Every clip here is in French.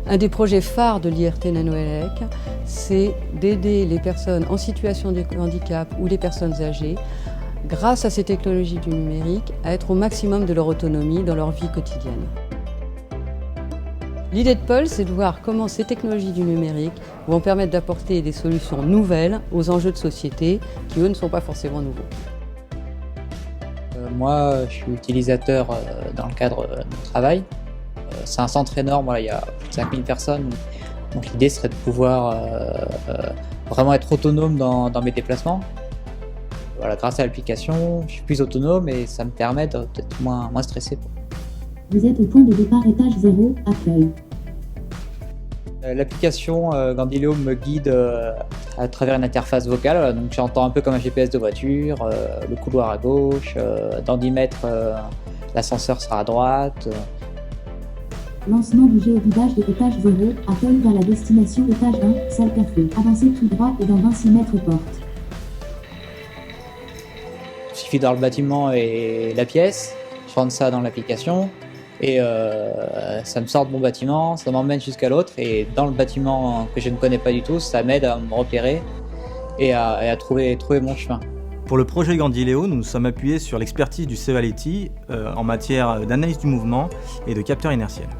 Un des projets phares de l'IRT Nano-ELEC, c'est d'aider les personnes en situation de handicap ou les personnes âgées, grâce à ces technologies du numérique, à être au maximum de leur autonomie dans leur vie quotidienne. L'idée de Paul, c'est de voir comment ces technologies du numérique vont permettre d'apporter des solutions nouvelles aux enjeux de société qui, eux, ne sont pas forcément nouveaux. Moi, je suis utilisateur dans le cadre de mon travail. C'est un centre énorme, voilà, il y a plus de 5000 personnes. Donc l'idée serait de pouvoir vraiment être autonome dans mes déplacements. Voilà, grâce à l'application, je suis plus autonome et ça me permet d'être moins stressé. Vous êtes au point de départ étage 0, accueil. L'application Gandileo me guide à travers une interface vocale, donc j'entends un peu comme un GPS de voiture, le couloir à gauche, dans 10 mètres l'ascenseur sera à droite. Lancement du géoguidage de étage 0, accueil vers la destination étage 1, salle café. Avancez tout droit et dans 26 mètres porte. Il suffit d'avoir le bâtiment et la pièce, je rentre ça dans l'application et ça me sort de mon bâtiment, ça m'emmène jusqu'à l'autre et dans le bâtiment que je ne connais pas du tout, ça m'aide à me repérer et à trouver mon chemin. Pour le projet Gandileo, nous nous sommes appuyés sur l'expertise du Cevaliti en matière d'analyse du mouvement et de capteurs inertiels.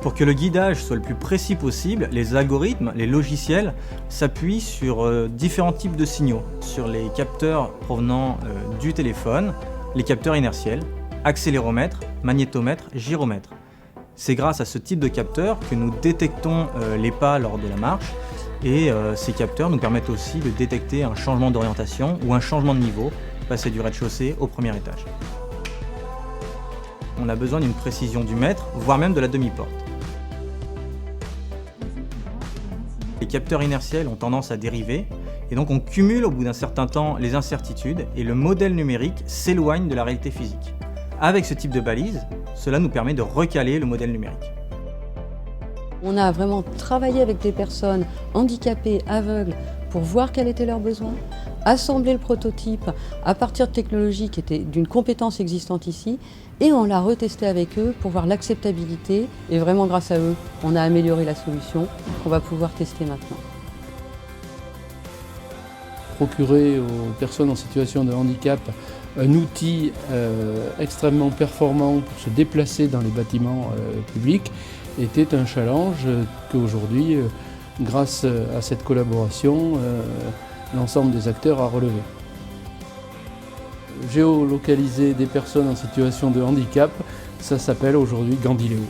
Pour que le guidage soit le plus précis possible, les algorithmes, les logiciels s'appuient sur différents types de signaux, sur les capteurs provenant du téléphone, les capteurs inertiels, accéléromètre, magnétomètre, gyromètre. C'est grâce à ce type de capteurs que nous détectons les pas lors de la marche et ces capteurs nous permettent aussi de détecter un changement d'orientation ou un changement de niveau, passer du rez-de-chaussée au premier étage. On a besoin d'une précision du mètre, voire même de la demi-porte. Les capteurs inertiels ont tendance à dériver et donc on cumule au bout d'un certain temps les incertitudes et le modèle numérique s'éloigne de la réalité physique. Avec ce type de balise, cela nous permet de recaler le modèle numérique. On a vraiment travaillé avec des personnes handicapées, aveugles, pour voir quels étaient leurs besoins, assembler le prototype à partir de technologies qui étaient d'une compétence existante ici, et on l'a retesté avec eux pour voir l'acceptabilité, et vraiment grâce à eux, on a amélioré la solution qu'on va pouvoir tester maintenant. Procurer aux personnes en situation de handicap un outil extrêmement performant pour se déplacer dans les bâtiments publics était un challenge qu'aujourd'hui, grâce à cette collaboration, l'ensemble des acteurs a relevé. Géolocaliser des personnes en situation de handicap, ça s'appelle aujourd'hui Gandileo.